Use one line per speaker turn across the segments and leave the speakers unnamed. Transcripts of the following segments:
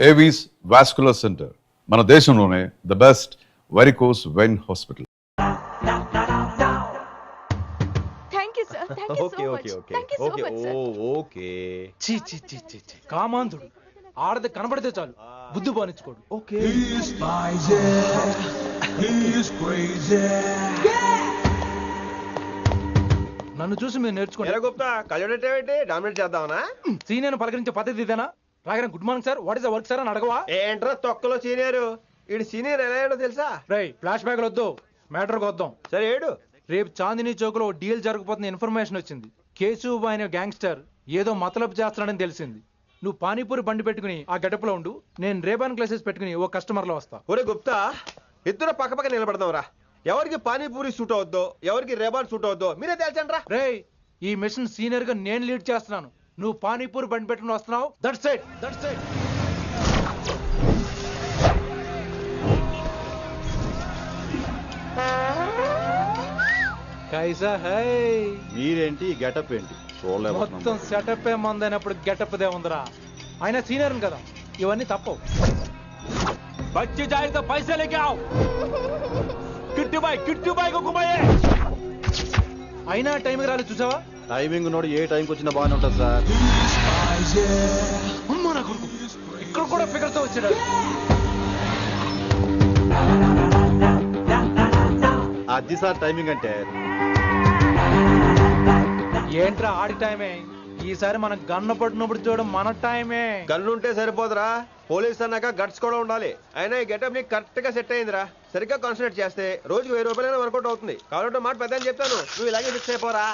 Avis vascular centre మన దేశంలోనే the best varicose vein hospital.
Thank you sir, thank you so much, thank you so much sir.
Okay
చీ చీ చీ చీ చీ. కామాంధుడు ఆడది కనబడితే చాలు బుద్ధి బానించుకోడు.
ఓకే
నన్ను చూసి మీరు నేర్చుకోండి.
గుప్తా కళ్ళేంటి డామినేట్ చేద్దామనా?
సీనియర్ పలకరించే పద్ధతి ఇదేనా? రాగానే good morning sir, what is the work sir అని అడగవా?
ఏంట్రా తొక్కలో సీనియర్ ఈడు సీనియర్ ఎలా ఏడో తెలుసా?
రై ఫ్లాష్ బ్యాక్ వద్దు, మ్యాటర్కి వద్దాం.
సరే ఏడు.
రేపు చాందినీ చౌక్ లో డీల్ జరగబోతున్న ఇన్ఫర్మేషన్ వచ్చింది. కేశూబాయ్ అనే గ్యాంగ్స్టర్ ఏదో మతలబు చేస్తున్నాడని తెలిసింది. నువ్వు పానీపూరి బండి పెట్టుకుని ఆ గడపలో ఉండు, నేను రేబాన్ గ్లాసెస్ పెట్టుకుని ఓ కస్టమర్ లో వస్తా.
ఒరే గుప్తా ఇద్దరు పక్క పక్క నిలబడదాం రా. ఎవరికి పానీపూరి సూట్ అవుద్దో ఎవరికి రేబాన్ సూట్ అవుద్దో మీరే తేల్చండి రా.
రేయ్ ఈ మిషన్ సీనియర్ గా నేను లీడ్ చేస్తున్నాను, నువ్వు పానీపూరి బండి పెట్టుకుని వస్తున్నావు. That's it, that's it. కైసా హై
మీరేంటి గెటప్ ఏంటి
మొత్తం సెటప్ ఏ మందైనప్పుడు గెటప్ దే ఉందిరా. ఆయన సీనియర్ కదా, ఇవన్నీ తప్పవు. బచ్చి జాయితో పైసా లేకే ఆవ్. కిట్టు బాయ్ కుమాయే. అయినా టైంకి రాలేదు చూసావా?
టైమింగ్ నోడు ఏ టైంకి వచ్చినా బాగానే ఉంటుంది సార్.
అమ్మా నా కొడుకు ఇక్కడ కూడా ఫిగర్ తో వచ్చాడు.
అది సార్ టైమింగ్ అంటే.
ఏంట్రా ఆడి టైమే, ఈసారి మనం గన్ను పట్టినప్పుడు చూడడం మన టైమే.
గన్ను ఉంటే సరిపోదురా, పోలీస్ అన్నాక గట్స్ కూడా ఉండాలి. అయినా ఈ గెటప్ నీకు కరెక్ట్ గా సెట్ అయిందిరా. సరిగ్గా కాన్సన్ట్రేట్ చేస్తే రోజుకి 1000 రూపాయలైనా వర్కౌట్ అవుతుంది. కాబట్టి మాట పెద్ద అని చెప్తాను, నువ్వు ఇలాగే ఫిక్స్ అయిపోరా.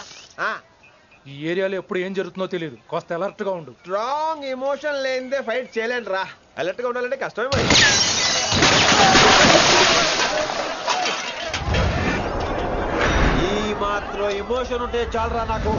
ఈ ఏరియాలో ఎప్పుడు ఏం జరుగుతుందో తెలియదు, కాస్త అలర్ట్ గా ఉండు.
స్ట్రాంగ్ ఎమోషన్ లేనిదే ఫైట్ చేయలేండి రా. అలర్ట్ గా ఉండాలంటే కష్టమే మరి. ఈ మాత్రం ఎమోషన్ ఉంటే చాలరా నాకు.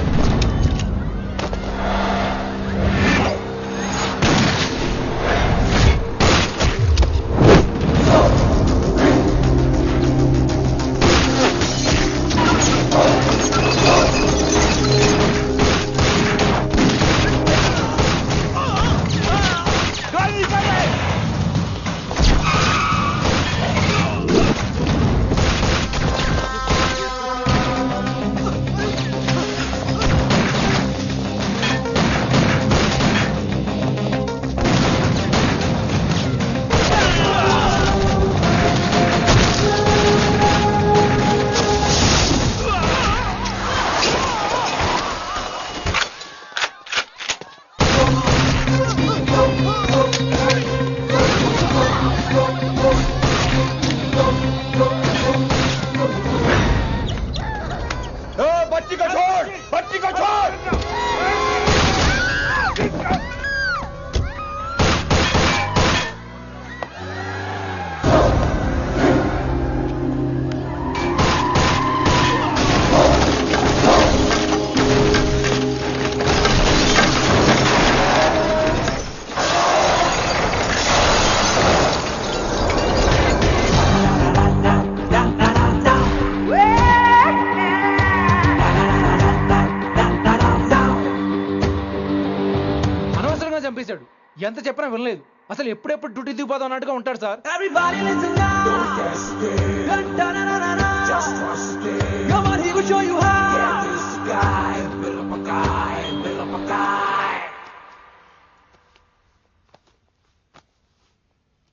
చంపేశాడు, ఎంత చెప్పినా వినలేదు. అసలు ఎప్పుడెప్పుడు డ్యూటీ దిగిపోదాం అన్నట్టుగా ఉంటాడు సార్.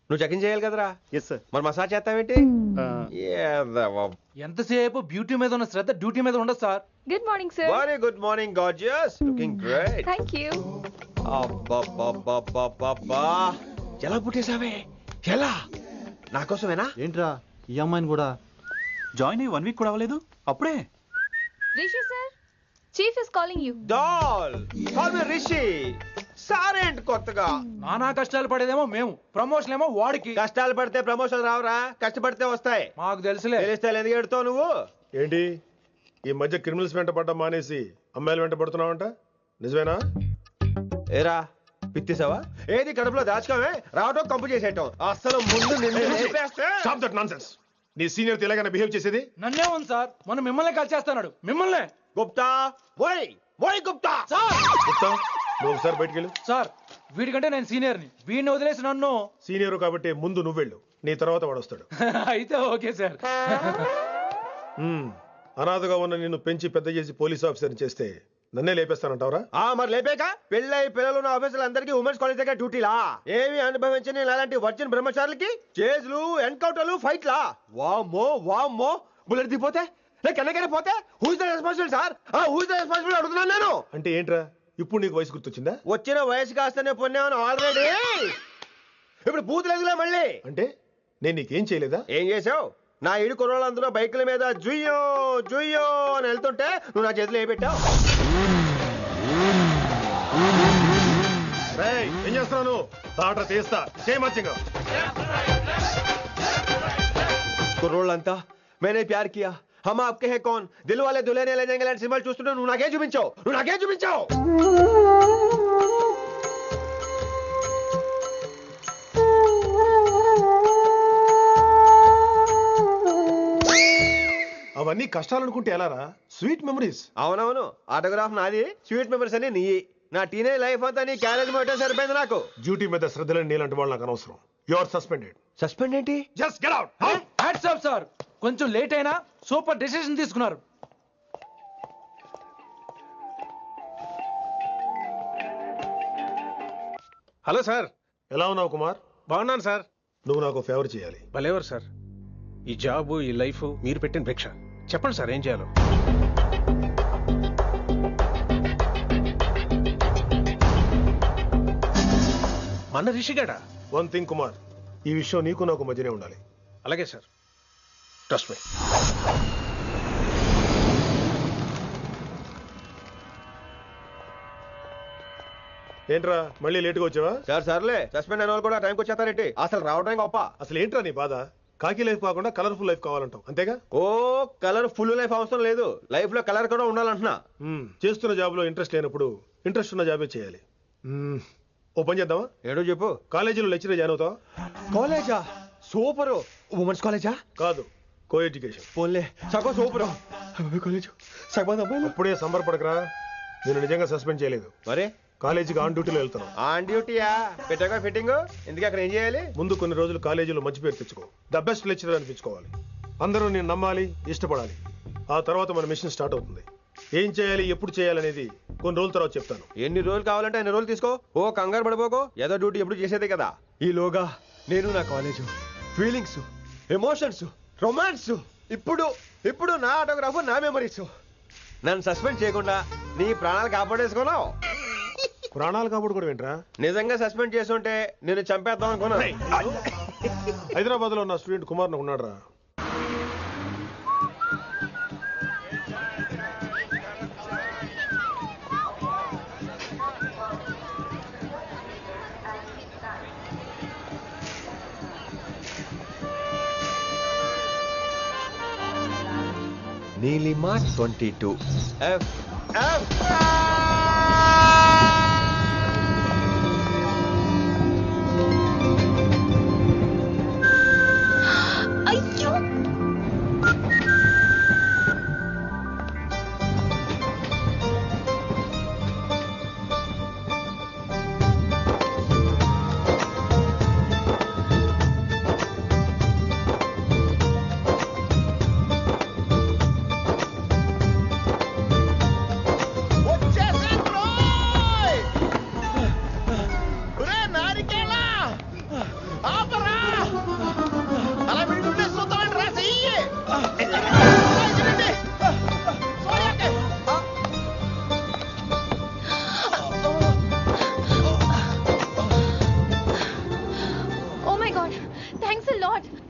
నువ్వు చెకింగ్ చేయాలి కదరా.
Yes sir.
మరి మసాజ్ చేస్తావేంటి?
ఎంతసేపు బ్యూటీ మీద ఉన్న శ్రద్ధ డ్యూటీ మీద ఉండదు sir.
Good morning sir.
Very good morning gorgeous, looking great.
Thank you.
అబ్బబ్బబ్బబ్బబ్బా, ఎలా పుట్టేశావే? ఎలా? నా కోసమేనా?
ఏంట్రా ఈ అమ్మాయిని కూడా
జాయిన్ అయ్యి 1 వీక్ కూడా అవ్వలేదు అప్పుడే.
Rishi sir, chief is calling you.
Doll call me Rishi. సారేంటి కొత్తగా?
నానా కష్టాలు పడేదేమో మేము, ప్రమోషన్ ఏమో వాడికి.
కష్టాలు పడితే ప్రమోషన్ రావురా, కష్టపడితే వస్తాయి.
మాకు తెలుసులే.
తెలిస్తే ఎందుకు ఎడుతావు నువ్వు?
ఏంటి ఈ మధ్య క్రిమినల్స్ వెంట పడ్డం మానేసి అమ్మాయిలు వెంట పడుతున్నావంట, నిజమేనా?
ఏరా పిత్తిసావా? ఏది కడుపులో దాచుకోవే, రావటం కంపు చేసేయటం. అసలు ముందు నిన్ను లేపేస్తే.
Stop that nonsense. నీ సీనియర్ ఇలాగైనా బిహేవ్ చేసేది?
నన్నే ఉంది సార్, మనం మిమ్మల్ని కాల్ చేస్తున్నాడు. మిమ్మల్ని
గుప్తా ఓయ్ ఓయ్ గుప్తా.
సార్
గుప్తా, నువ్వు ఒకసారి బయటికి వెళ్ళు.
సార్ వీడికంటే నేను సీనియర్ని, వీడిని వదిలేసి నన్ను
సీనియర్ కాబట్టి ముందు నువ్వు వెళ్ళు, నీ తర్వాత వాడు వస్తాడు.
అయితే ఓకే సార్.
అనాథగా ఉన్న నిన్ను పెంచి పెద్ద చేసి పోలీస్ ఆఫీసర్ చేస్తే నన్నే లేపేస్తానంటావరా?
మరి లేపాక పెళ్ళై పిల్లలు ఉన్న ఆఫీసులు అందరికీ ఉమెన్స్ కాలేజ్ దగ్గర డ్యూటీలా? ఏమి అనుభవించని అలాంటి వర్జిన్ బ్రహ్మచారులకి చేజ్లు, ఎన్కౌంటర్లు, ఫైట్లా? వామ్మో వామ్మో, బుల్లెట్ దిగిపోతే కన్నకనే పోతే who is the responsible sir? Who is the responsible అడుగుతున్నాను నేను.
అంటే ఏంట్రా ఇప్పుడు నీకు వయసు గుర్తొచ్చిందా?
వచ్చిన వయసు కాస్తనే పొన్నాను ఆల్రెడీ. ఇప్పుడు బూత్ లేదులే మళ్ళీ.
అంటే నేను నీకేం చేయలేదా?
ఏం చేసావు? నా ఇడు కుర్రోళ్ళందరూ బైకుల మీద జుయ్యో జుయ్యో అని వెళ్తుంటే నువ్వు నా చేతిలో ఏ పెట్టావు?
ఏం చేస్తున్నాను? తాట తీస్తా చేయమచ్చంగా.
కుర్రోళ్ళంతా मैंने प्यार किया, हम आपके हैं कौन, दिल वाले दुल्हने ले जाएंगे లాంటి సినిమాలు చూస్తుంటే నువ్వు నాకేం చూపించావు?
అవన్నీ కష్టాలు అనుకుంటే ఎలారా? Sweet memories.
అవునవును, ఆటోగ్రాఫ్ నాది, స్వీట్ మెమరీస్ అని నీ. నా టీనేజ్ లైఫ్ అంతా నీ క్యారేజ్ మొట్టే సరిపోయింది నాకు.
డ్యూటీ మీద శ్రద్ధలేని నీలాంటి వాళ్ళు నాకు అనవసరం. You are suspended.
సస్పెండ్ ఏంటి?
Just get out.
Hats off sir, కొంచెం లేట్ అయినా సూపర్ డెసిషన్ తీసుకున్నారు.
Hello sir.
ఎలా ఉన్నావు కుమార్?
బాగున్నాను సార్.
నువ్వు నాకు ఫేవర్ చేయాలి.
భలేవారు సార్. ఈ జాబ్, ఈ లైఫ్ మీరు పెట్టిన భిక్ష. చెప్పండి సార్ ఏం చేయాలో. మన రిషిగాడా?
వన్ థింగ్ కుమార్, ఈ విషయం నీకు నాకు మధ్యనే ఉండాలి.
అలాగే సార్, ట్రస్ట్ మీ.
ఏంట్రా మళ్ళీ లేటుగా వచ్చావా?
సర్లే, సస్పెండ్ అయిన వాళ్ళు కూడా టైంకి వచ్చేస్తారేంటి? అసలు రావడానికి గొప్ప.
అసలు ఏంట్రా నీ బాధ? కాకి లైఫ్ కాకుండా కలర్ఫుల్ లైఫ్ కావాలంటావు అంతేగా?
ఓ కలర్ ఫుల్ లైఫ్ అవసరం లేదు, లైఫ్ లో కలర్ కూడా ఉండాలంటున్నా.
చేస్తున్న జాబ్ లో ఇంట్రెస్ట్ లేనప్పుడు ఇంట్రెస్ట్ ఉన్న జాబే చేయాలి. ఓ పని చేద్దామా?
ఏడో చెప్పు.
కాలేజీలో లెక్చరర్ జాయిన్ అవుతావా?
కాలేజా? సూపర్. ఉమెన్స్ కాలేజా?
కాదు, కో ఎడ్యుకేషన్.
పోన్లే, సగం సూపర్. కాలేజ్ సగం అబ్బాయిలు.
అప్పుడే సంబరపడకరా, నేను నిజంగా సస్పెండ్ చేయలేదు.
మరే
కాలేజీకి ఆన్ డ్యూటీలో వెళ్తున్నావు.
ఆన్ డ్యూటీయా? పెట్టాక ఫిట్టింగ్ ఎందుకు? అక్కడ ఏం చేయాలి?
ముందు కొన్ని రోజులు కాలేజీలో మంచి పేరు తెచ్చుకో, ద బెస్ట్ లెక్చరర్ అనిపించుకోవాలి. అందరూ నేను నమ్మాలి, ఇష్టపడాలి. ఆ తర్వాత మన మిషన్ స్టార్ట్ అవుతుంది. ఏం చేయాలి, ఎప్పుడు చేయాలనేది కొన్ని రోజుల తర్వాత చెప్తాను.
ఎన్ని రోజులు కావాలంటే అన్ని రోజులు తీసుకో. ఓ కంగారు పడిపోకో, ఏదో డ్యూటీ ఎప్పుడు చేసేదే కదా. ఈలోగా నేను నా కాలేజ్ ఫీలింగ్స్, ఎమోషన్స్, రొమాన్స్, ఇప్పుడు నా ఆటోగ్రాఫ్, నా మెమరీస్. నన్ను సస్పెండ్ చేయకుండా నీ ప్రాణాలు కాపాడేసుకున్నావు.
ప్రాణాలు కాపాడు కూడా ఏంట్రా?
నిజంగా సస్పెండ్ చేస్తుంటే నేను చంపేద్దాం అనుకున్నా.
హైదరాబాద్ లో నా స్టూడెంట్ కుమార్ ఉన్నాడు రా.
నీలిమా 22 F.
అయ్యో,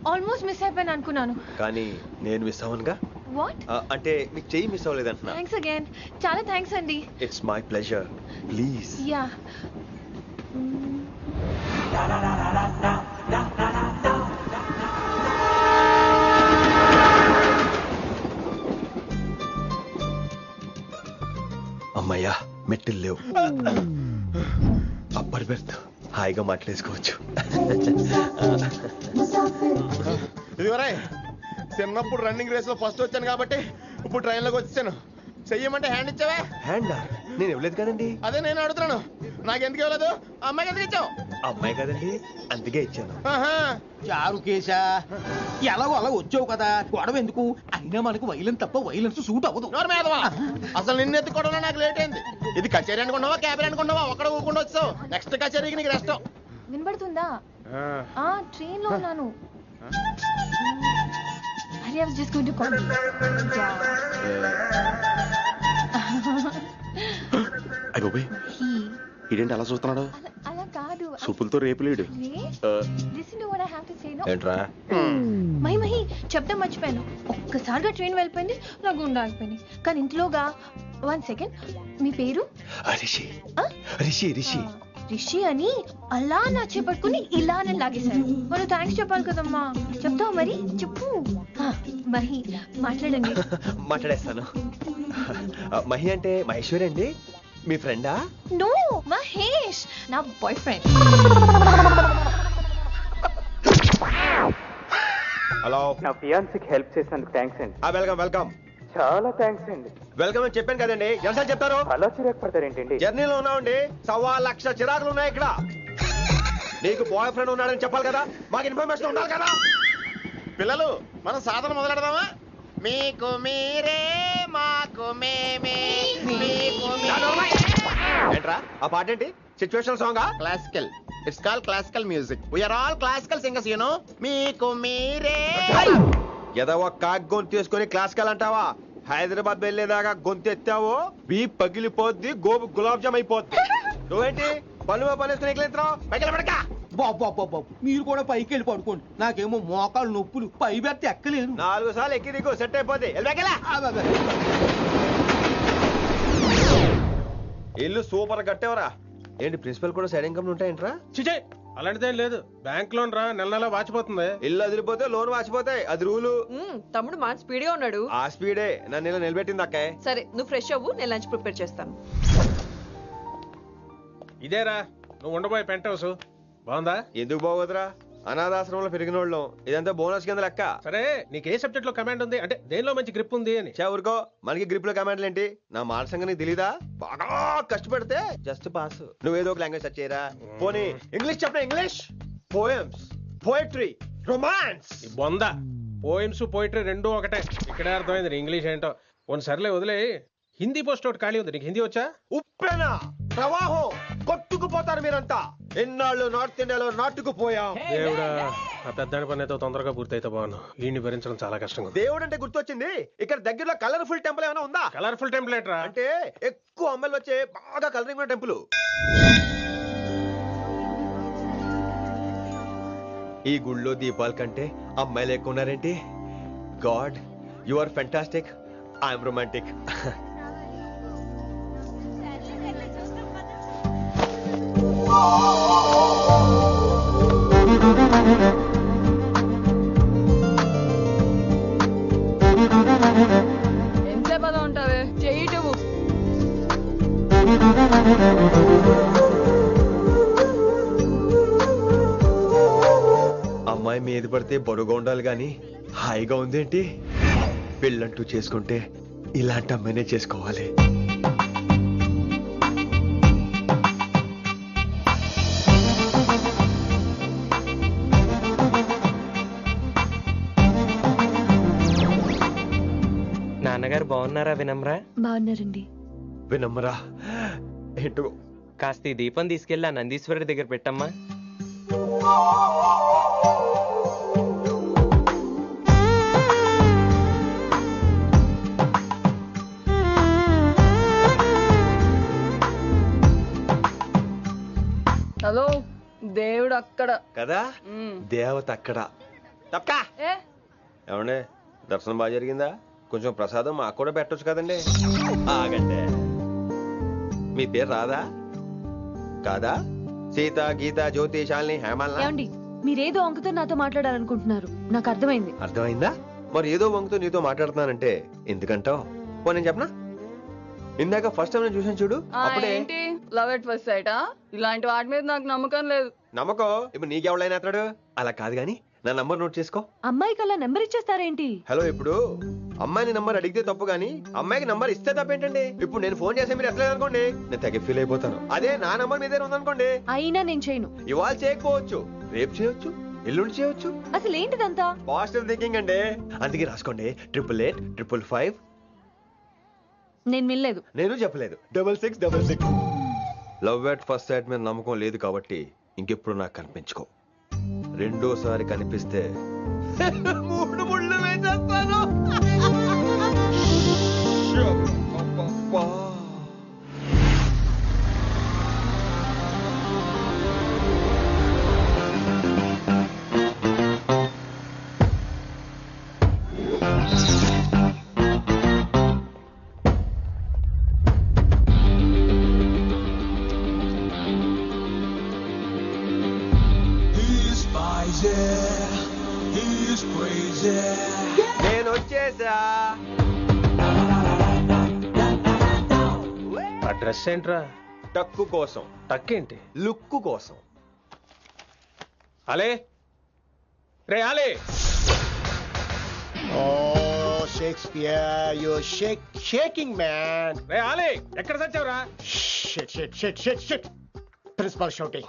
ఆల్మోస్ట్ మిస్ అయిపోయాను అనుకున్నాను.
కానీ నేను మిస్ అవ్వనుగా.
వాట్?
అంటే మీకు చెయ్యి మిస్ అవ్వలేదంటున్నా.
థ్యాంక్స్ అగైన్, చాలా థ్యాంక్స్ అండి.
It's my pleasure, please.
Yeah.
అమ్మయ్యా, మెట్టులు లేవు. అప్పర్ బెర్త్, హాయిగా మాట్లాడేసుకోవచ్చు.
ఇదివరే చిన్నప్పుడు రన్నింగ్ రేస్ లో ఫస్ట్ వచ్చాను కాబట్టి ఇప్పుడు ట్రైన్ లోకి వచ్చాను. చెయ్యమంటే హ్యాండ్ ఇచ్చావే.
హ్యాండ్ నేను ఇవ్వలేదు కదండి.
అదే నేను అడుగుతున్నాను, నాకెందుకు ఇవ్వలేదు అమ్మాయికి ఎందుకు ఇచ్చావు
అమ్మాయి కదండి అందుకే ఇచ్చాను.
చారు కేశా ఎలాగో అలా వచ్చావు కదా గొడవ ఎందుకు అయినా మనకు వైలెన్స్ తప్ప వైలెన్స్ సూట్ అవ్వదు.
నోరు మీదవా. అసలు నిన్ను ఎత్తుకోవడంలో నాకు లేట్ అయింది. ఇది కచేరీ అనుకున్నావా క్యాబిన్ అనుకున్నావా ఒక్కడ ఊరుకుండా వచ్చావు. నెక్స్ట్ కచేరీకి నీకు రెస్ట్.
వినబడుతుందా? ట్రైన్ లో ఉన్నాను. I was just going to call you.
ఇదేంటి అలా చూస్తున్నాడు?
అలా కాదు.
సూపులతో రేపు లేడు.
Listen to what I have to say, no?
ఏంట్రా?
మహి చెప్తా మర్చిపోయాను. ఒక్కసారిగా ట్రైన్ వెళ్ళిపోయింది, నా గుండె ఆగిపోయింది. కానీ ఇంట్లోగా 1 సెకండ్, మీ పేరు?
రిషి.
ఆ?
రిషి రిషి
రిషి అని అలా నా చేపట్టుకుని ఇలా నన్ను లాగేశారు. మనం థ్యాంక్స్ చెప్పాలి కదమ్మా. చెప్తావు మరి? చెప్పు. మహి మాట్లాడండి.
మాట్లాడేస్తాను. మహి అంటే మహేశ్వరి అండి, మీ ఫ్రెండా?
నో, మహేష్ నా బాయ్ ఫ్రెండ్.
హలో.
నా ఫియాన్సీకి హెల్ప్ చేసినందుకు థ్యాంక్స్ అండి.
Welcome welcome.
చాలా థ్యాంక్స్ అండి.
వెల్కమ్ అని చెప్పాను కదండి, ఎన్నిసార్లు చెప్తారు?
అలా చిరాకు పడతారేంటండి?
జర్నీలో ఉన్నామండి, 1,00,000 చిరాకులు ఉన్నాయి ఇక్కడ. నీకు బాయ్ ఫ్రెండ్ ఉన్నాడని చెప్పాలి కదా, మాకు ఇన్ఫర్మేషన్ ఉండాలి కదా.
పిల్లలు మనం సాధన మొదలెడదామా? మీకు మీరే మాకు మేమే మీకు
ఏంట్రా ఆ పాట ఏంటి? సిచ్యువేషన్ సాంగా?
Classical. It's call classical music. We are all classical singers you know. మీకు మీరే.
ఏదో ఒక కాక్ గొంతు తీసుకొని క్లాసికల్ అంటావా? హైదరాబాద్ వెళ్ళేదాకా గొంతు ఎత్తావో బీ పగిలిపోద్ది, గోబు గులాబ్ జామ్ అయిపోద్ది. నువ్వేంటి పళ్ళు పనేసుకుని ఎక్కలేస్తున్నావు? పైకి పడక.
బాబు మీరు కూడా పైకి వెళ్ళి పడుకోండి. నాకేమో మోకాలు నొప్పులు, పై బెర్త ఎక్కలేను.
4 సార్లు ఎక్కి దిగు, సెట్ అయిపోద్ది. ఇల్లు సూపర్ కట్టేవరా. ఏంటి ప్రిన్సిపల్ కూడా సైడ్ ఇన్కమ్ ఉంటాయంట్రా?
చిచే అలాంటిదేం లేదు. బ్యాంక్ లోన్ రా, నెల నెల వాచిపోతుంది.
ఇల్లు అదిరిపోతే లోన్ వాచిపోతాయి, అది రూలు.
తమ్ముడు మా స్పీడ్ గా ఉన్నాడు.
ఆ స్పీడే నన్ను ఇలా నిలబెట్టింది అక్కాయ్.
సరే నువ్వు ఫ్రెష్ అవ్వు, నేను లంచ్ ప్రిపేర్ చేస్తాను.
ఇదేరా నువ్వు ఉండబోయే పెంట్ హౌస్. బాగుందా?
ఎందుకు బాగోదురా, అనాథాశ్రమంలో పెరిగిన వాళ్ళం. ఇదంతా బోనస్ కింద లెక్క.
సరే నీకు ఏ సబ్జెక్ట్ లో కమాండ్ ఉంది, అంటే దేనిలో మంచి గ్రిప్ ఉంది అని.
ఊరుకో, మనకి గ్రిప్ లో కమాండ్లు ఏంటి? నా మాట సంగతి నీకు తెలీదా? బాగా కష్టపడితే జస్ట్ పాస్. నువ్వేదో ఒక లాంగ్వేజ్ సెర్చ్ చేయరా. పోనీ ఇంగ్లీష్ చెప్పిన ఇంగ్లీష్, పోయమ్స్, పోయట్రీ, రొమాన్స్.
బొంద పోయిమ్స్ పోయిటరీ రెండూ ఒకటే. ఇక్కడే అర్థమైంది ఇంగ్లీష్ ఏంటో. కొన్ని సర్లే వదిలే. హిందీ పోస్ట్ ఒకటి ఖాళీ ఉంది, నీకు హిందీ వచ్చా?
ఉప్పెనా ప్రవాహం కొట్టుకుపోతారు మీరంతా. ఎన్నాళ్ళు నార్త్ ఇండియాలో నాటుకుపోయాం.
దేవుడా, ఆ పెద్దాని పని అయితే తొందరగా పూర్తయితే బాగున్నాను. వీడిని భరించడం చాలా కష్టంగా.
దేవుడు అంటే గుర్తొచ్చింది, ఇక్కడ దగ్గరలో కలర్ఫుల్ టెంపుల్ ఏమైనా ఉందా?
కలర్ఫుల్ టెంపుల్ రా
అంటే ఎక్కువ అమ్మాయిలు వచ్చే బాగా కలరింగ్ ఉన్న టెంపుల్. ఈ గుళ్ళో దీపాల కంటే అమ్మాయిలు ఎక్కువ ఉన్నారేంటి? God, you are fantastic, I'm romantic.
ఎంతసేపు అలా ఉంటావే, చెయ్యటము.
అమ్మాయి మీద పడితే బరువుగా ఉండాలి గాని హాయిగా ఉందేంటి? పెళ్ళంటూ చేసుకుంటే ఇలాంటి అమ్మాయినే చేసుకోవాలి.
నాన్నగారు బాగున్నారా వినమ్రా?
బాగున్నారండి.
వినమ్మరా ఏంటో.
కాస్త ఈ దీపం తీసుకెళ్ళి ఆ నందీశ్వరుడి దగ్గర పెట్టమ్మా.
హలో, దేవుడు అక్కడ
కదా, దేవత అక్కడ. తప్పకా
ఏ
ఏమండే, దర్శనం బాగా జరిగిందా? కొంచెం ప్రసాదం మాకు కూడా పెట్టొచ్చు కదండి. ఆగండి, మీ పేరు రాదా కాదా? సీత, గీత, జ్యోతి, శాలిని, హేమల్నా?
ఏమండి, మీరేదో అంకుతో నాతో మాట్లాడాలనుకుంటున్నారు, నాకు అర్థమైంది.
అర్థమైందా? మరి ఏదో వంగుతో నీతో మాట్లాడుతున్నానంటే ఎందుకంటావు? పో నేను చెప్పనా? ఇందాక ఫస్ట్ టైం నేను చూసాను చూడు, అప్పుడే.
ఏంటి లవ్ ఎట్ ఫస్ట్ సైటా? ఇలాంటి వాటి మీద నాకు నమ్మకం లేదు.
నమ్మకం ఇప్పుడు నీకెవడైనా అతడు? అలా కాదు గాని నా నంబర్ నోట్ చేసుకో.
అమ్మాయికి అలా నెంబర్ ఇచ్చేస్తారేంటి?
హలో, ఇప్పుడు అమ్మాయిని నంబర్ అడిగితే తప్పు గానీ అమ్మాయికి నంబర్ ఇస్తే తప్పేంటండి? ఇప్పుడు నేను ఫోన్ చేస్తే మీరు ఎట్లేదు అనుకోండి, నేను తెగ ఫీల్ అయిపోతాను. అదే నా నంబర్ మీ దగ్గర ఉందనుకోండి,
అయినా నేను చేయను.
ఇవాళ చేయకపోవచ్చు, రేపు చేయొచ్చు, ఎల్లుండి చేయొచ్చు.
అసలు ఏంటిదంతా?
పాజిటివ్ థింకింగ్ అండి. అందుకే రాసుకోండి 888
నేను వినలేదు.
నేను చెప్పలేదు 6666. లవ్ ఎట్ ఫస్ట్ సైట్ మీద నమ్మకం లేదు కాబట్టి ఇంకెప్పుడు నాకు కనిపించుకో. రెండోసారి కనిపిస్తే 3 ముళ్ళు వేసేస్తాను. అబ్బబ్బబ్బా. నేను వచ్చేసా.
ఆ డ్రెస్ ఏంట్రా?
టక్కు కోసం.
టక్కేంటి?
లుక్కు కోసం.
అలే రే అలే.
Oh, Shakespeare, you're shaking, man.
రే అలే ఎక్కడ చచ్చావురా?
Shit. Principal shouting.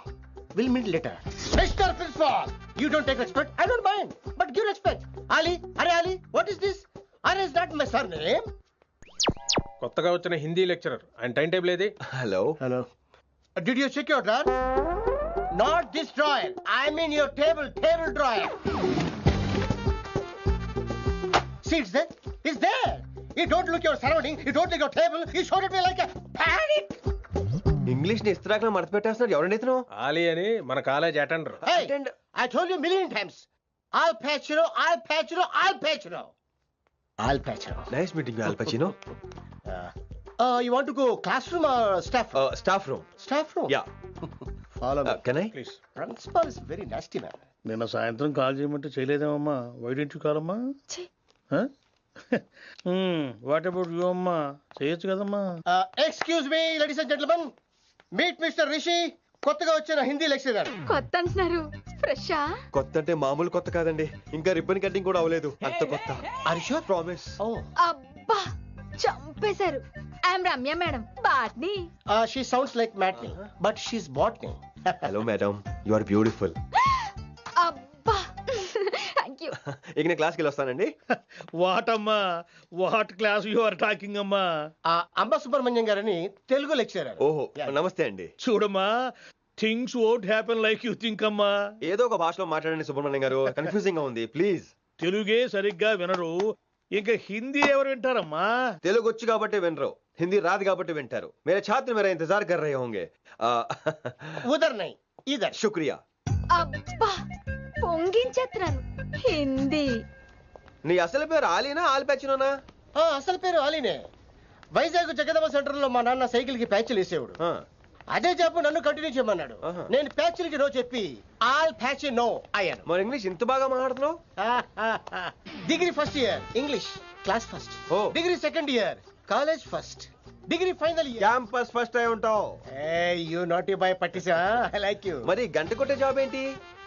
We'll meet later. Mr. Principal, you don't take respect. I don't mind, but give respect. Ali, what is this? Ali is not my surname.
కొత్తగా వచ్చిన Hindi lecturer, ఆయన time table ఏది?
Hello.
Did you check your drawer? Not this drawer. I mean your table drawer. See, it's there. You don't look your surrounding. You don't look your table. You showed at me like a panic.
English ని ఇస్త్రాకులో మడత పెట్టేస్తున్నాడు. ఎవరండి ఇతను?
ఆలీ అని మన college attender.
Hey, I told you a million times. I'll patch you.
Nice meeting Al Pacino.
You want to go classroom or staff room?
Staff room.
Staff room?
Yeah.
Follow me.
Can I?
Please.
Principal is very nasty, man.
నిన్న సాయంత్రం call చేయమంటే చేయలేదేమమ్మా? Why don't you call అమ్మా? What about you అమ్మా? చేయొచ్చు కదమ్మా.
Excuse me, ladies and gentlemen. Meet Mr. Rishi. కొత్తగా వచ్చిన Hindi lecturer.
కొత్త అంటున్నారు, ఫ్రెషా?
కొత్త అంటే మామూలు కొత్త కాదండి, ఇంకా రిబ్బన్ కటింగ్ కూడా అవ్వలేదు, అంత కొత్త.
Are you sure?
Promise.
Oh.
అబ్బా చంపేశారు. I'm Ramya madam, botany.
She sounds like Matney, but she's botany.
Hello madam, you are beautiful.
అబ్బా థ్యాంక్ యూ.
ఇక నేను క్లాస్కి వెళ్ళి వస్తానండి.
వాట్ అమ్మా, what class you are talking అమ్మా?
అంబ సుబ్రహ్మణ్యం గారని తెలుగు లెక్చరర్.
ఓహో, నమస్తే అండి.
చూడమ్మా, things won't happen like you think అమ్మా.
ఏదో ఒక భాషలో మాట్లాడండి సుబ్రహ్మణ్యం గారు, కన్ఫ్యూజింగ్ గా ఉంది, ప్లీజ్.
తెలుగే సరిగ్గా వినరు, ఇంకా హిందీ ఎవరు వింటారమ్మా?
తెలుగు వచ్చు కాబట్టి వినరు, హిందీ రాదు కాబట్టి వింటారు. మేరే ఛాత్ర మేరా ఇంతజార్ కర్ రహే హోంగే.
ఉదర్ నై ఇదర్.
శుక్రియా.
అబ్బా పొంగించేస్తున్నాను. హిందీ.
నీ అసలు పేరు ఆలీనా ఆల్ పచ్చినోనా?
అసలు పేరు ఆలీనే. వైజాగ్ జగదమ్మ సెంటర్ లో మా నాన్న సైకిల్ కి ప్యాచ్లు వేసేవాడు. అదే జాబ్ నన్ను కంటిన్యూ చేయమన్నాడు. నేను ప్యాచ్లకి నో చెప్పి ఆల్ ప్యాచ్ నో అయ్యాను.
మరి ఇంగ్లీష్ ఇంత బాగా మాట్లాడుతున్నావు?
Degree first year English class first. Degree second year college first. Degree final year
campus first అయి ఉంటావు.
యూ నాట్ బాయ్ పట్టిసా. I like you.
మరి గంట కొట్టే జాబ్ ఏంటి?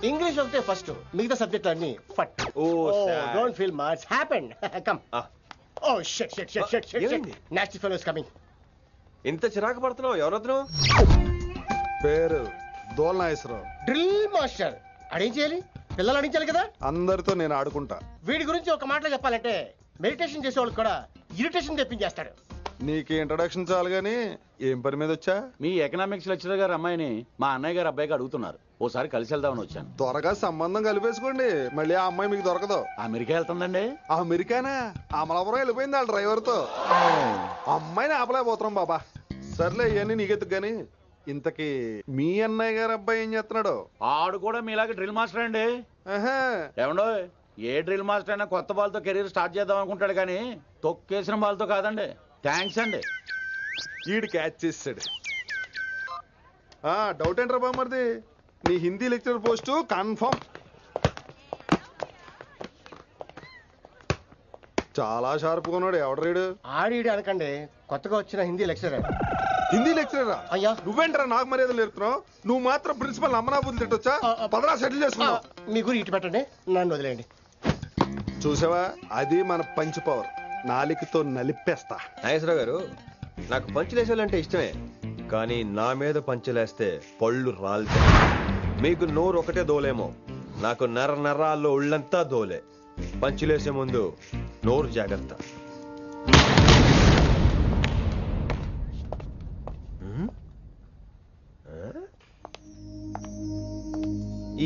ఇంగ్లీష్ ఒకటే ఫస్ట్, మిగతా సబ్జెక్ట్ అన్ని ఫట్. Don't feel much happened. Come. Oh shit shit shit shit shit. Nasty fellows coming.
ఇంత చిరాకు పడుతున్నావు, ఎవరొద్దు?
పేరు దోల్నాగేశ్వరరావు.
Drill master. అడేం చేయాలి? పిల్లలు అడించాలి కదా.
అందరితో నేను ఆడుకుంటా.
వీడి గురించి ఒక మాటలో చెప్పాలంటే మెడిటేషన్ చేసే వాళ్ళకి కూడా ఇరిటేషన్ తెప్పించేస్తాడు.
నీకు ఇంట్రడక్షన్ చాలు గానీ ఏం పని మీద వచ్చా?
మీ ఎకనామిక్స్ లెక్చరర్ గారు అమ్మాయిని మా అన్నయ్య గారు అబ్బాయికి అడుగుతున్నారు, ఓసారి కలిసి వెళ్దామని వచ్చాను.
త్వరగా సంబంధం కలిపేసుకోండి, మళ్ళీ ఆ అమ్మాయి మీకు దొరకదు.
అమెరికా వెళ్తుందండి.
అమెరికానా? అమలాపురం వెళ్ళిపోయింది వాళ్ళ డ్రైవర్ తో. అమ్మాయిని ఆపలేకపోతున్నాం బాబా. సర్లే ఇవన్నీ నీకెత్తుకు గాని, ఇంతకీ మీ అన్నయ్య గారు అబ్బాయి ఏం చేస్తున్నాడు?
ఆడు కూడా మీలాగే డ్రిల్ మాస్టర్ అండి. ఏమండో, ఏ డ్రిల్ మాస్టర్ అయినా కొత్త బాల్తో కెరీర్ స్టార్ట్ చేద్దాం అనుకుంటాడు కానీ తొక్కేసిన బాల్తో కాదండి. థ్యాంక్స్ అండి.
ఈడు క్యాచ్ చేసాడు. డౌట్ ఏంట్రా బామ్మర్ది, నీ హిందీ లెక్చరర్ పోస్టు కన్ఫర్మ్. చాలా షార్ప్గా ఉన్నాడు. ఎవడరీడు?
ఆడీడు అనకండి, కొత్తగా వచ్చిన హిందీ లెక్చరర్.
హిందీ లెక్చరరా?
అయ్యా
నువ్వేంట్రా నాకు మర్యాదలు నేర్పుతున్నావు? నువ్వు మాత్రం ప్రిన్సిపల్ అమ్మనాబుద్ధి తిట్టొచ్చా? పదరా సెటిల్ చేసుకున్నావు.
మీ గురి ఇటు పెట్టండి, నన్ను వదిలేయండి.
చూసావా, అది మన పంచ్ పవర్. నాలికతో నలిపేస్తా.
నాగేశ్వరరావు గారు, నాకు పంచులేసాలంటే ఇష్టమే, కానీ నా మీద పంచులేస్తే పళ్ళు రాలుతాయి. మీకు నోరు ఒకటే దోలేమో, నాకు నరాల్లో ఒళ్ళంతా దోలే. పంచులేసే ముందు నోరు జాగ్రత్త.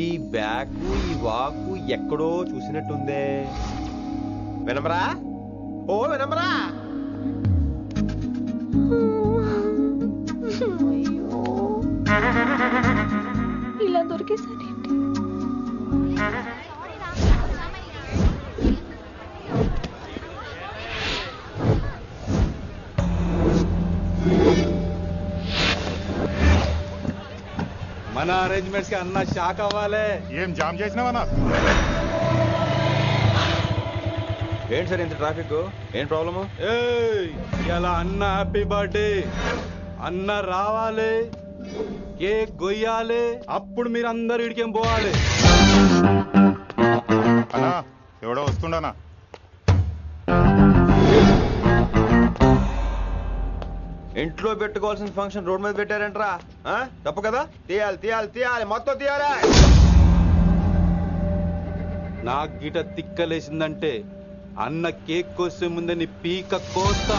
ఈ బ్యాకు ఈ వాకు ఎక్కడో చూసినట్టుందే. వినమరా? ఓ వినమరా?
ఇలా దొరికేసారేంటి?
మన అరేంజ్మెంట్స్ కి అన్న షాక్ అవ్వాలి.
ఏం జామ్ చేసినావా?
ఏంటి సార్ ఇంత ట్రాఫిక్? ఏం ప్రాబ్లము?
ఇలా అన్న హ్యాపీ బర్త్డే, అన్న రావాలి, కేక్ గొయ్యాలి, అప్పుడు మీరు అందరు ఇడికేం పోవాలి.
అన్నా ఎవడో వస్తుండనా?
ఇంట్లో పెట్టుకోవాల్సిన ఫంక్షన్ రోడ్ మీద పెట్టారంటరా? తప్పు కదా? తీయాలి తీయాలి తీయాలి, మొత్తం తీయాలి.
నాకు గిట తిక్కలేసిందంటే అన్న కేక్ కోసే ముందే నీ పీక కోస్తా.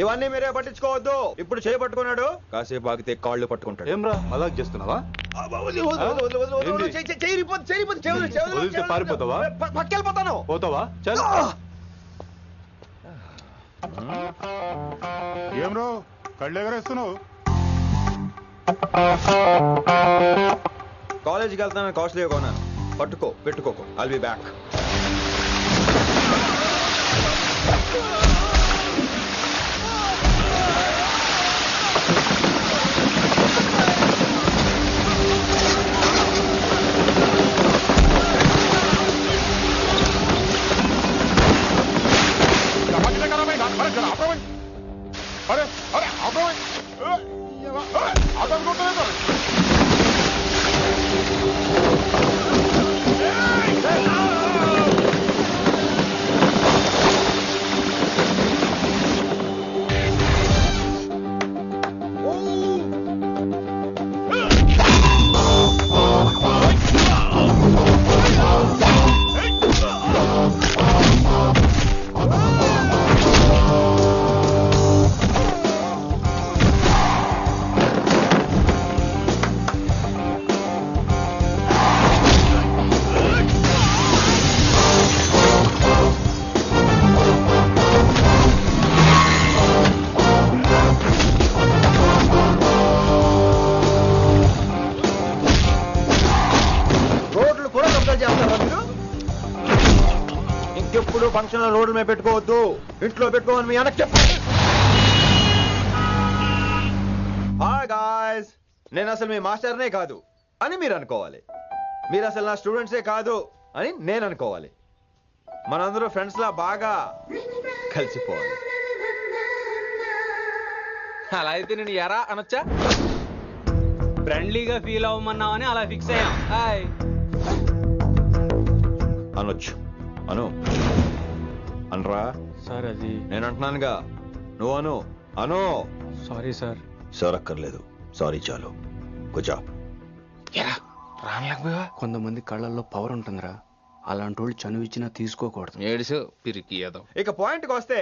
ఇవన్నీ మీరే పట్టించుకోవద్దు. ఇప్పుడు చేయి పట్టుకున్నాడు, కాసేపు ఆగితే కాళ్ళు పట్టుకుంటాడు.
ఏమ్రా అలా చేస్తున్నావా? వదిలితే పారిపోతావా?
పట్టుకెళ్ళిపోతాను.
పోతావా? చల్.
ఏం రో కళ్ళు ఎగరేస్తున్నావు?
కాలేజీకి వెళ్తానని కాస్ట్లీగా కొన్నాను. పట్టుకో, పెట్టుకోకు. I'll be back.
अरे अरे आपको आता को करे ఇంకెప్పుడు ఫంక్షన్ రోడ్ల మీద పెట్టుకోవద్దు, ఇంట్లో పెట్టుకోమని మీ అన్నకి చెప్పండి. హాయ్ గాయ్స్, నేను అసలు మీ మాస్టర్నే కాదు అని మీరు అనుకోవాలి. మీరు అసలు నా స్టూడెంట్సే కాదు అని నేను అనుకోవాలి. మనందరూ ఫ్రెండ్స్ లా బాగా కలిసిపోవాలి.
అలా అయితే నేను ఎరా అనొచ్చా? ఫ్రెండ్లీగా ఫీల్ అవ్వమన్నావని అలా ఫిక్స్ అయ్యాం. హాయ్
అనొచ్చు. అను అనరా
సార్. అది
నేను అంటున్నానుగా, నువ్వు అను. అను.
Sorry sir.
సార్ అక్కర్లేదు, సారీ చాలు. కూర్చో.
కొంతమంది కళ్ళల్లో పవర్ ఉంటుందిరా, అలాంటి వాళ్ళు చనువు ఇచ్చినా తీసుకోకూడదు. ఏడుసు పిరికి ఏదో.
ఇక పాయింట్కి వస్తే,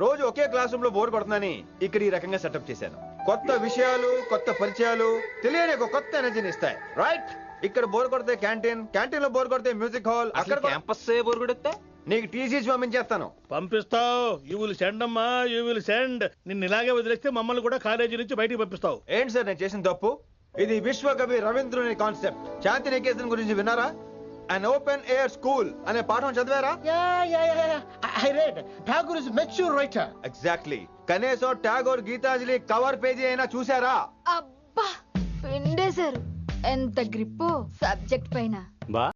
రోజు ఒకే క్లాస్ రూమ్ లో బోర్ కొడుతుందని ఇక్కడ ఈ రకంగా సెటప్ చేశాను. కొత్త విషయాలు, కొత్త పరిచయాలు తెలియని ఒక కొత్త ఎనర్జీని ఇస్తాయి. రైట్? ఇక్కడ బోర్ కొడితే క్యాంటీన్, క్యాంటీన్ లో బోర్ కొడితే మ్యూజిక్ హాల్, అక్కడ
క్యాంపస్ బోర్ కొడితే
నీకు టీసీస్ పంపించేస్తాను.
పంపిస్తావు. యూ విల్ సెండ్ అమ్మా, యూ విల్ సెండ్. నిన్ను ఇలాగే వదిలేస్తే మమ్మల్ని కూడా కాలేజీ నుంచి బయటికి పంపిస్తావు.
ఏంటి సార్ నేను చేసిన తప్పు? ఇది విశ్వకవి రవీంద్రుని కాన్సెప్ట్. శాంతి నికేతన్ గురించి విన్నారా? అన్ ఓపెన్ ఎయిర్ స్కూల్ అనే పాఠం చదివారా?
I read. Tagore is a mature writer.
Exactly. కనీసం టాగోర్ గీతాంజలి కవర్ పేజీ అయినా చూసారా?
అబ్బా పిండేశారు. ఎంత గ్రిప్పు సబ్జెక్ట్ పైన.
బా